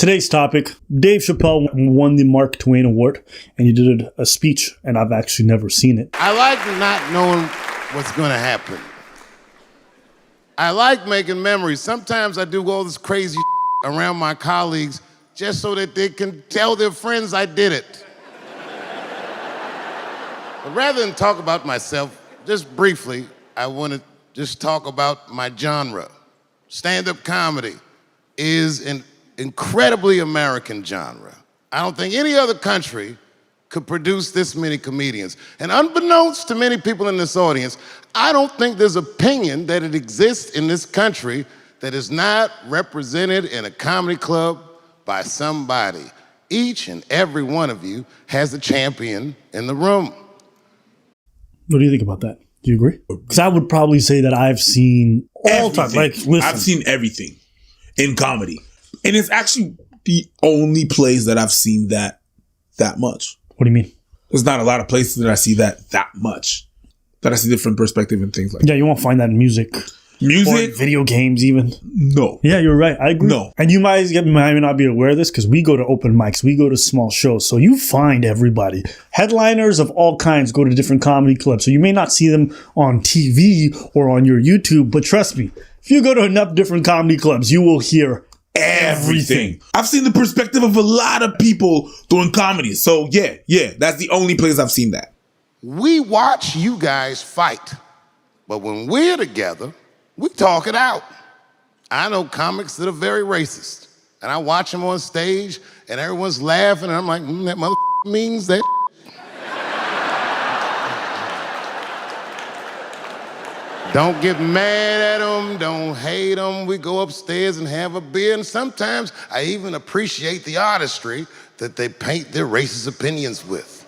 Today's topic, Dave Chappelle won the Mark Twain Award, and he did a speech, and I've actually never seen it. I like not knowing what's going to happen. I like making memories. Sometimes I do all this crazy around my colleagues just so that they can tell their friends I did it. But rather than talk about myself, just briefly, I want to just talk about my genre. Stand-up comedy is an incredibly American genre. I don't think any other country could produce this many comedians. And unbeknownst to many people in this audience, I don't think there's opinion that it exists in this country that is not represented in a comedy club by somebody. Each and every one of you has a champion in the room. What do you think about that? Do you agree? Because I would probably say that I've seen all time. Like, listen. I've seen everything in comedy. And it's actually the only place that I've seen that much. What do you mean? There's not a lot of places that I see that much. That I see different perspective and things like that. Yeah, you won't find that in music. Music? Or video games even. No. Yeah, you're right. I agree. No. And you might not be aware of this because we go to open mics. We go to small shows. So you find everybody. Headliners of all kinds go to different comedy clubs. So you may not see them on TV or on your YouTube. But trust me, if you go to enough different comedy clubs, you will hear everything. I've seen the perspective of a lot of people doing comedy. So yeah, that's the only place I've seen that. We watch you guys fight, but when we're together, we talk it out. I know comics that are very racist, and I watch them on stage, and everyone's laughing, and I'm like, that mother means that. Don't get mad at them, don't hate them. We go upstairs and have a beer, and sometimes I even appreciate the artistry that they paint their racist opinions with.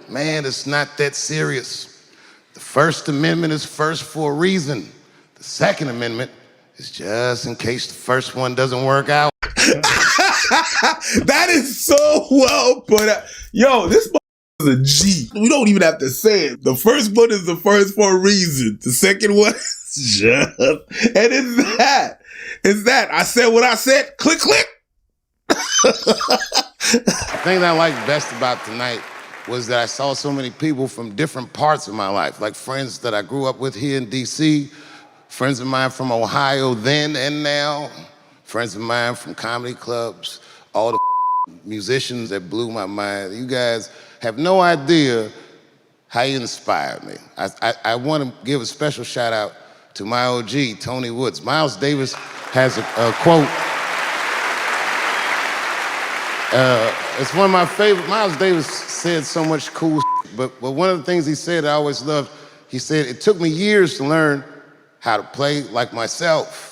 Man, it's not that serious. The First Amendment is first for a reason. The Second Amendment is just in case the first one doesn't work out. That is so well put out. Yo, this is a G. We don't even have to say it. The first one is the first for a reason. The second one is just... And it's that. I said what I said. Click, click. The thing that I like best about tonight was that I saw so many people from different parts of my life, like friends that I grew up with here in DC, friends of mine from Ohio then and now, friends of mine from comedy clubs, all the musicians that blew my mind. You guys have no idea how you inspired me. I want to give a special shout out to my OG, Tony Woods. Miles Davis has a quote. It's one of my favorite. Miles Davis said so much cool shit, but one of the things he said I always loved, he said, it took me years to learn how to play like myself.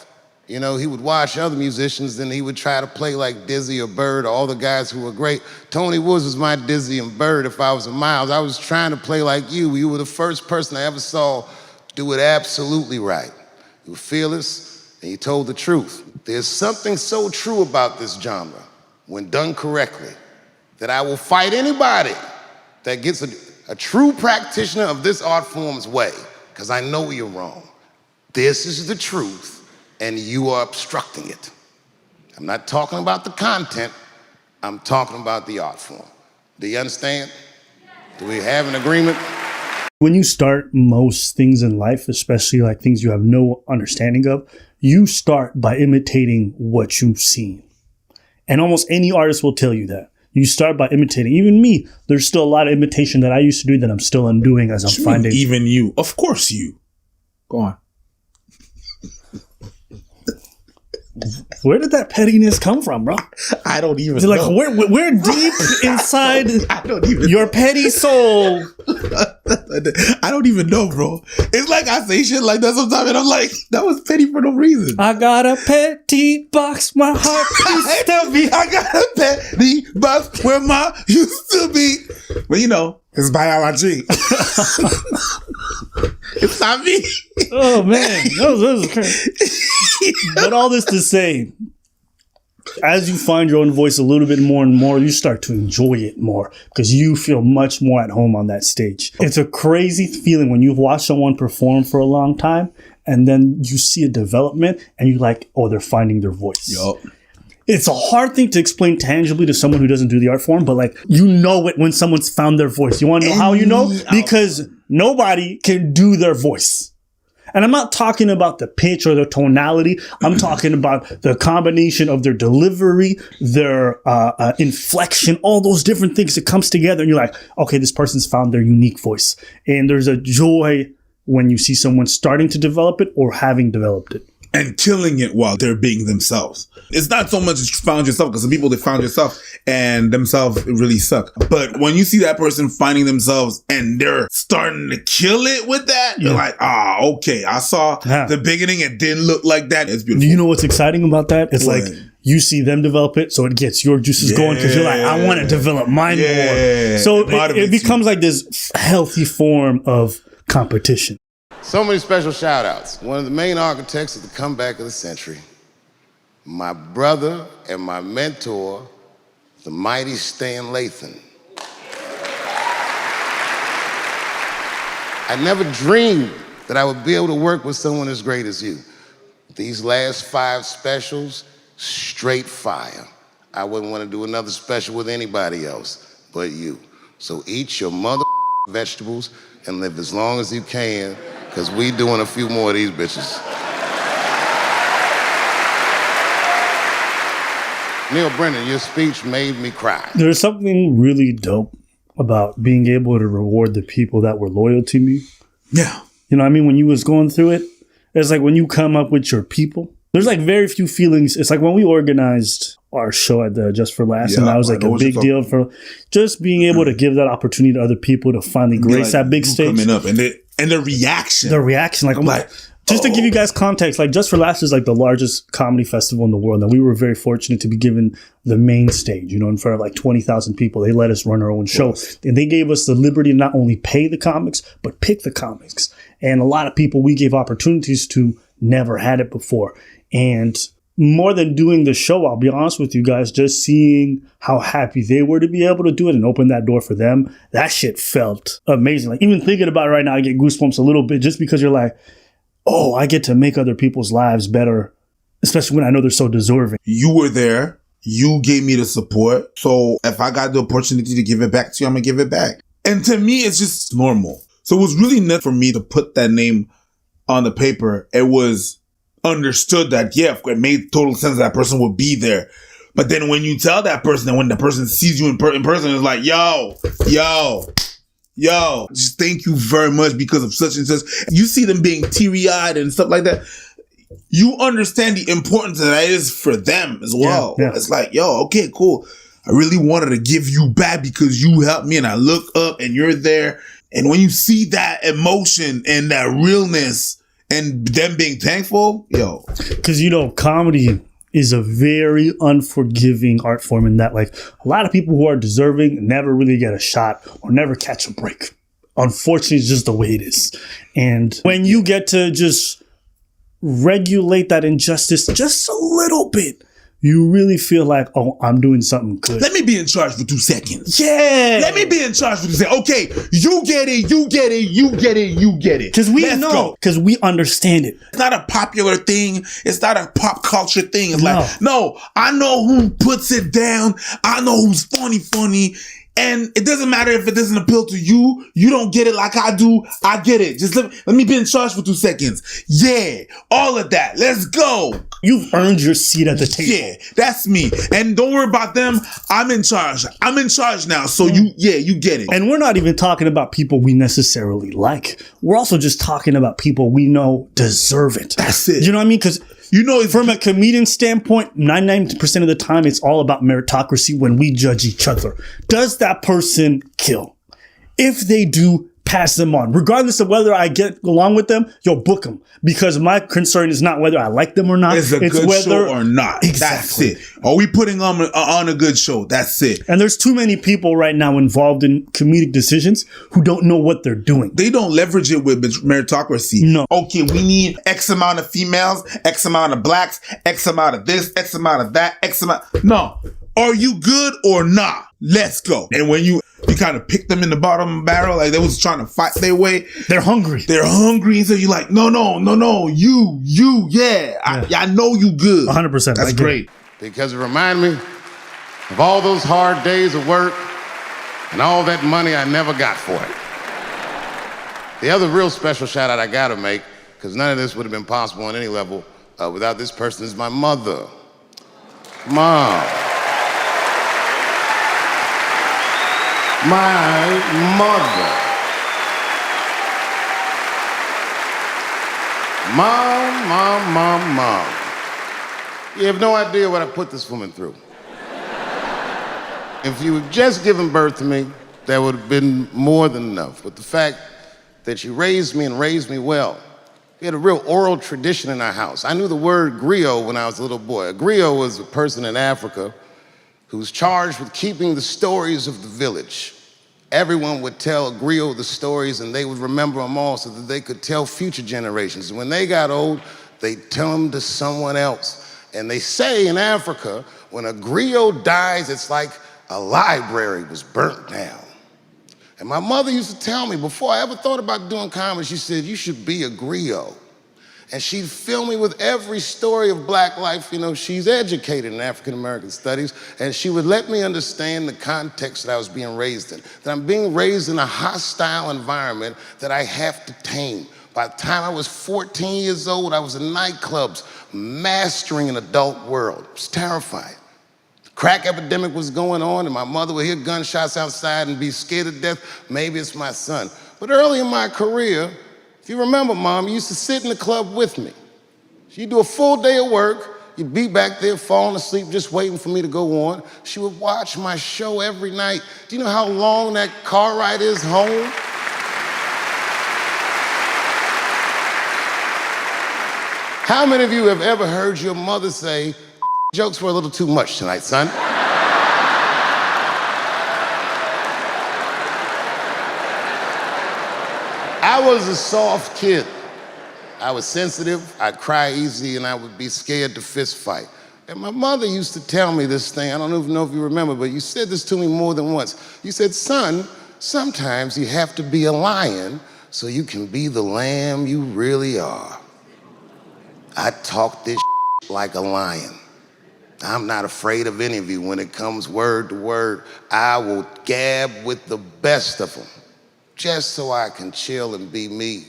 You know, he would watch other musicians and he would try to play like Dizzy or Bird or all the guys who were great. Tony Woods was my Dizzy and Bird if I was a Miles. I was trying to play like you. You were the first person I ever saw do it absolutely right. You were fearless and you told the truth. There's something so true about this genre, when done correctly, that I will fight anybody that gets a true practitioner of this art form's way, because I know you're wrong. This is the truth, and you are obstructing it. I'm not talking about the content, I'm talking about the art form. Do you understand? Do we have an agreement? When you start most things in life, especially like things you have no understanding of, you start by imitating what you've seen. And almost any artist will tell you that. You start by imitating. Even me, there's still a lot of imitation that I used to do that I'm still undoing as I'm finding. Even you. Of course you. Go on. Where did that pettiness come from, bro? I don't even know. Like, we're deep inside I don't even your petty soul. I don't even know, bro. It's like I say shit like that sometimes and I'm like, that was petty for no reason. I got a petty box, my heart used to be. I got a petty box where my used to be. But you know, it's biology. It's not me. Oh man, that was crazy. But all this to say, as you find your own voice a little bit more and more, you start to enjoy it more because you feel much more at home on that stage. It's a crazy feeling when you've watched someone perform for a long time and then you see a development and you're like, oh, they're finding their voice. Yup. it's a hard thing to explain tangibly to someone who doesn't do the art form, but like, you know it when someone's found their voice. You want to know how you know? Because nobody can do their voice. And I'm not talking about the pitch or the tonality. I'm talking about the combination of their delivery, their inflection, all those different things that comes together. And you're like, okay, this person's found their unique voice. And there's a joy when you see someone starting to develop it or having developed it. And killing it while they're being themselves. It's not so much you found yourself, because the people that found yourself and themselves really suck. But when you see that person finding themselves and they're starting to kill it with that, you're like, okay, I saw the beginning. It didn't look like that. It's beautiful. Do you know what's exciting about that? It's like you see them develop it, so it gets your juices going because you're like, I want to develop mine more. So it becomes like this healthy form of competition. So many special shout outs. One of the main architects of the comeback of the century, my brother and my mentor, the mighty Stan Lathan. I never dreamed that I would be able to work with someone as great as you. These last 5 specials, straight fire. I wouldn't want to do another special with anybody else but you. So eat your mother vegetables and live as long as you can, because we doing a few more of these bitches. Neil Brennan, your speech made me cry. There's something really dope about being able to reward the people that were loyal to me. Yeah. You know what I mean? When you was going through it, it's like when you come up with your people, there's like very few feelings. It's like when we organized our show at the Just for Laughs, and that was like a big deal for just being able to give that opportunity to other people to finally grace that big stage. Coming up and the reaction. The reaction, like, I'm like, just to give you guys context, like Just for Laughs is like the largest comedy festival in the world. And we were very fortunate to be given the main stage, you know, in front of like 20,000 people. They let us run our own show. And they gave us the liberty to not only pay the comics, but pick the comics. And a lot of people we gave opportunities to never had it before. And more than doing the show, I'll be honest with you guys, just seeing how happy they were to be able to do it and open that door for them, that shit felt amazing. Like, even thinking about it right now, I get goosebumps a little bit just because you're like, oh, I get to make other people's lives better, especially when I know they're so deserving. You were there. You gave me the support. So if I got the opportunity to give it back to you, I'm going to give it back. And to me, it's just normal. So it was really not for me to put that name on the paper. It was understood that, yeah, it made total sense that person would be there. But then when you tell that person, and when the person sees you in person, it's like, yo, just thank you very much because of such and such. You see them being teary-eyed and stuff like that. You understand the importance that is for them as well. Yeah. It's like, yo, okay, cool. I really wanted to give you back because you helped me, and I look up and you're there. And when you see that emotion and that realness and them being thankful, yo. Because, you know, comedy is a very unforgiving art form in that, like, a lot of people who are deserving never really get a shot or never catch a break. Unfortunately, it's just the way it is. And when you get to just regulate that injustice just a little bit, you really feel like, oh, I'm doing something good. Let me be in charge for 2 seconds. Yeah. Let me be in charge for 2 seconds. Okay, you get it, you get it, you get it, you get it. Because we know, because we understand it. It's not a popular thing. It's not a pop culture thing. It's like, no, I know who puts it down. I know who's funny. And it doesn't matter if it doesn't appeal to you. You don't get it like I do. I get it. Just let me be in charge for 2 seconds. Yeah, all of that. Let's go. You've earned your seat at the table. Yeah, that's me. And don't worry about them. I'm in charge. I'm in charge now. So you get it. And we're not even talking about people we necessarily like. We're also just talking about people we know deserve it. That's it. You know what I mean? Because, you know, from a comedian standpoint, 99% of the time, it's all about meritocracy when we judge each other. Does that person kill? If they do, pass them on. Regardless of whether I get along with them, book them. Because my concern is not whether I like them or not. It's good whether, show or not. Exactly. That's it. Are we putting on a good show? That's it. And there's too many people right now involved in comedic decisions who don't know what they're doing. They don't leverage it with meritocracy. No. Okay, we need X amount of females, X amount of blacks, X amount of this, X amount of that, X amount. No. Are you good or not? Let's go. And when you kind of pick them in the bottom barrel, like they was trying to fight their way. They're hungry. So you're like, no, you, yeah. I know you good. 100%. That's great. because it reminded me of all those hard days of work and all that money I never got for it. The other real special shout out I gotta make, because none of this would have been possible on any level without this person, is my mother. Mom. My mother. Mom. You have no idea what I put this woman through. If you had just given birth to me, that would have been more than enough. But the fact that she raised me and raised me well, we had a real oral tradition in our house. I knew the word griot when I was a little boy. A griot was a person in Africa who's charged with keeping the stories of the village. Everyone would tell a griot the stories and they would remember them all so that they could tell future generations. And when they got old, they'd tell them to someone else. And they say in Africa, when a griot dies, it's like a library was burnt down. And my mother used to tell me, before I ever thought about doing comedy, she said, you should be a griot. And she'd fill me with every story of black life. You know, she's educated in African-American studies, and she would let me understand the context that I was being raised in, that I'm being raised in a hostile environment that I have to tame. By the time I was 14 years old, I was in nightclubs, mastering an adult world. It was terrifying. The crack epidemic was going on, and my mother would hear gunshots outside and be scared to death. Maybe it's my son. But early in my career, if you remember, Mom, you used to sit in the club with me. She'd do a full day of work. You'd be back there falling asleep, just waiting for me to go on. She would watch my show every night. Do you know how long that car ride is home? How many of you have ever heard your mother say, jokes were a little too much tonight, son? I was a soft kid. I was sensitive, I'd cry easy, and I would be scared to fist fight. And my mother used to tell me this thing, I don't even know if you remember, but you said this to me more than once. You said, son, sometimes you have to be a lion so you can be the lamb you really are. I talk this like a lion. I'm not afraid of any of you. When it comes word to word, I will gab with the best of them, just so I can chill and be me.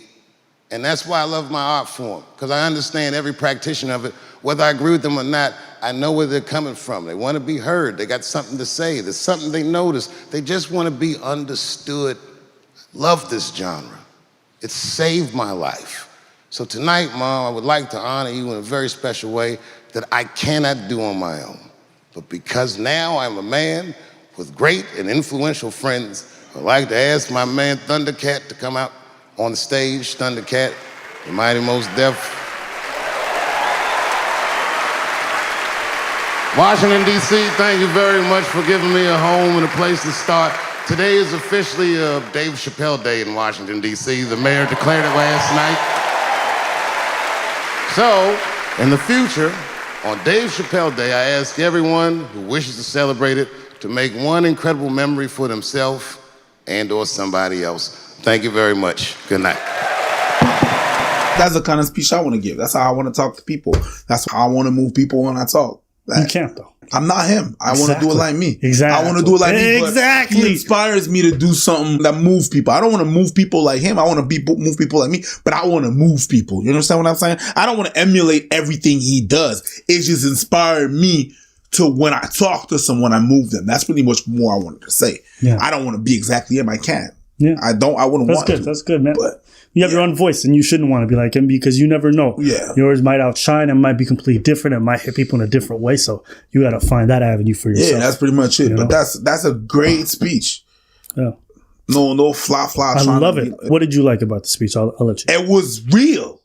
And that's why I love my art form, because I understand every practitioner of it. Whether I agree with them or not, I know where they're coming from. They want to be heard. They got something to say. There's something they notice. They just want to be understood. Love this genre. It saved my life. So tonight, Mom, I would like to honor you in a very special way that I cannot do on my own. But because now I'm a man with great and influential friends, I'd like to ask my man Thundercat to come out on the stage. Thundercat, the Mighty Most Def. Washington, D.C., thank you very much for giving me a home and a place to start. Today is officially Dave Chappelle Day in Washington, D.C. The mayor declared it last night. So, in the future, on Dave Chappelle Day, I ask everyone who wishes to celebrate it to make one incredible memory for themselves and or somebody else. Thank you very much. Good night. That's the kind of speech I want to give. That's how I want to talk to people. That's how I want to move people when I talk. You can't, though. I'm not him. I want to do it like me. Exactly. I want to do it like me. Exactly. He inspires me to do something that moves people. I don't want to move people like him. I want to move people like me, but I want to move people. You understand what I'm saying? I don't want to emulate everything he does. It just inspired me to, when I talk to someone, I move them. That's pretty much more I wanted to say. Yeah. I don't want to be exactly him. I can't. Yeah. I wouldn't want to. That's good, man. But you have your own voice, and you shouldn't want to be like him because you never know. Yeah. Yours might outshine and might be completely different. It might hit people in a different way. So you got to find that avenue for yourself. Yeah, that's pretty much it. But that's a great speech. Yeah. No fly. I love it. What did you like about the speech? I'll let you. It was real.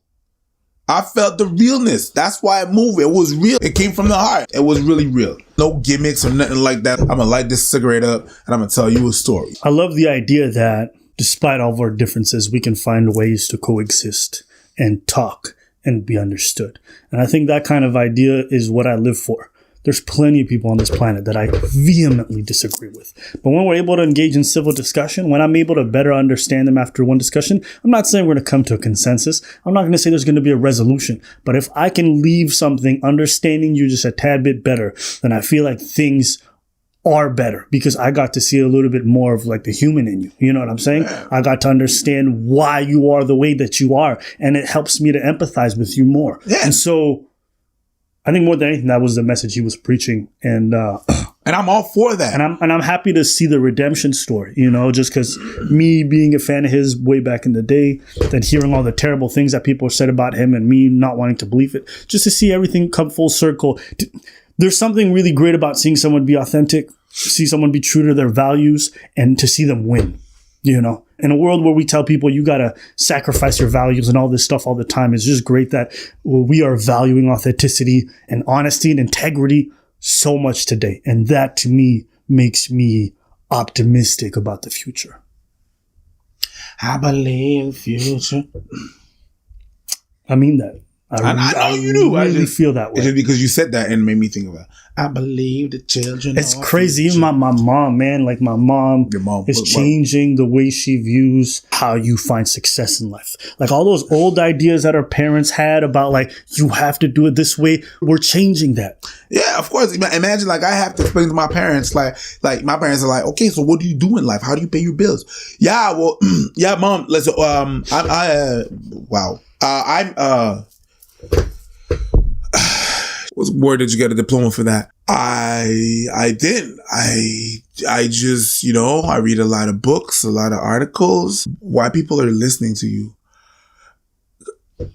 I felt the realness. That's why it moved. It was real. It came from the heart. It was really real. No gimmicks or nothing like that. I'm going to light this cigarette up and I'm going to tell you a story. I love the idea that despite all of our differences, we can find ways to coexist and talk and be understood. And I think that kind of idea is what I live for. There's plenty of people on this planet that I vehemently disagree with. But when we're able to engage in civil discussion, when I'm able to better understand them after one discussion, I'm not saying we're going to come to a consensus. I'm not going to say there's going to be a resolution. But if I can leave something understanding you just a tad bit better, then I feel like things are better because I got to see a little bit more of like the human in you. You know what I'm saying? I got to understand why you are the way that you are. And it helps me to empathize with you more. Yeah. And so I think more than anything, that was the message he was preaching. And I'm all for that. And I'm happy to see the redemption story, you know, just because me being a fan of his way back in the day, then hearing all the terrible things that people said about him and me not wanting to believe it, just to see everything come full circle. There's something really great about seeing someone be authentic, see someone be true to their values, and to see them win. You know, in a world where we tell people you got to sacrifice your values and all this stuff all the time, it's just great that we are valuing authenticity and honesty and integrity so much today. And that to me makes me optimistic about the future. I believe future. I mean that. I know you do. I really feel that way. It's just because you said that and it made me think about it. I believe the children. It's crazy. Even my mom, man, like my mom is changing the way she views how you find success in life. Like all those old ideas that our parents had about like, you have to do it this way. We're changing that. Yeah, of course. Imagine like I have to explain to my parents, like my parents are like, okay, so what do you do in life? How do you pay your bills? Yeah, well, yeah, mom, let's, what's the word that you got a diploma for that? I didn't. I just, you know, I read a lot of books, a lot of articles. Why people are listening to you?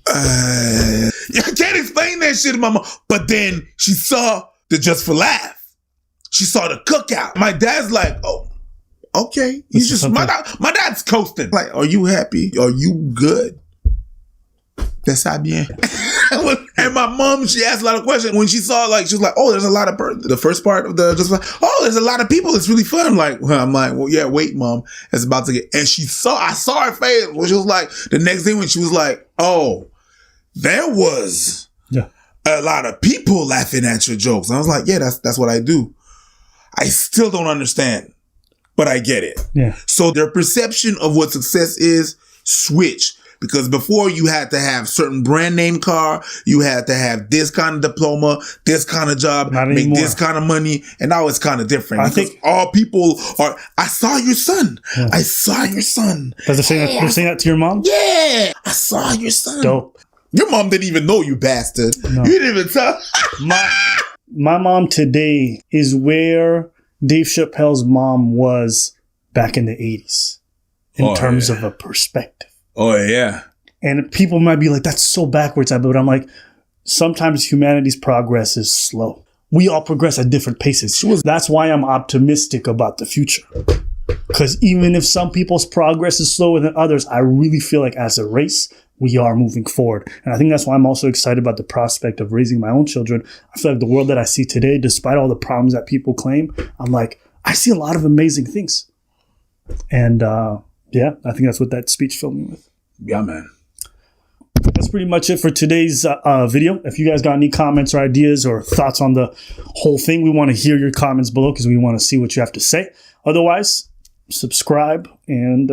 I can't explain that shit to my mom. But then she saw the Just for Laugh. She saw the cookout. My dad's like, oh, okay. He's just, my dad's coasting. Like, are you happy? Are you good? That's ça bien. And my mom, she asked a lot of questions. When she saw, like, she was like, oh, there's a lot of the first part of the just like, oh, there's a lot of people. It's really fun. I'm like, well, yeah, wait, mom. It's about to get, and I saw her face when she was like, the next day when she was like, oh, there was a lot of people laughing at your jokes. And I was like, yeah, that's what I do. I still don't understand, but I get it. Yeah. So their perception of what success is switched. Because before you had to have certain brand name car, you had to have this kind of diploma, this kind of job, make this kind of money, and now it's kind of different. I think all people are. I saw your son. Yeah. I saw your son. Does it say that? They're saying that to your mom? Yeah, I saw your son. Dope. Your mom didn't even know, you bastard. No. You didn't even tell. My mom today is where Dave Chappelle's mom was back in the 80s in terms of a perspective. Oh, yeah. And people might be like, that's so backwards. But I'm like, sometimes humanity's progress is slow. We all progress at different paces. That's why I'm optimistic about the future. Because even if some people's progress is slower than others, I really feel like as a race, we are moving forward. And I think that's why I'm also excited about the prospect of raising my own children. I feel like the world that I see today, despite all the problems that people claim, I'm like, I see a lot of amazing things. And yeah, I think that's what that speech filled me with. Yeah, man. That's pretty much it for today's video. If you guys got any comments or ideas or thoughts on the whole thing, we want to hear your comments below because we want to see what you have to say. Otherwise, subscribe and...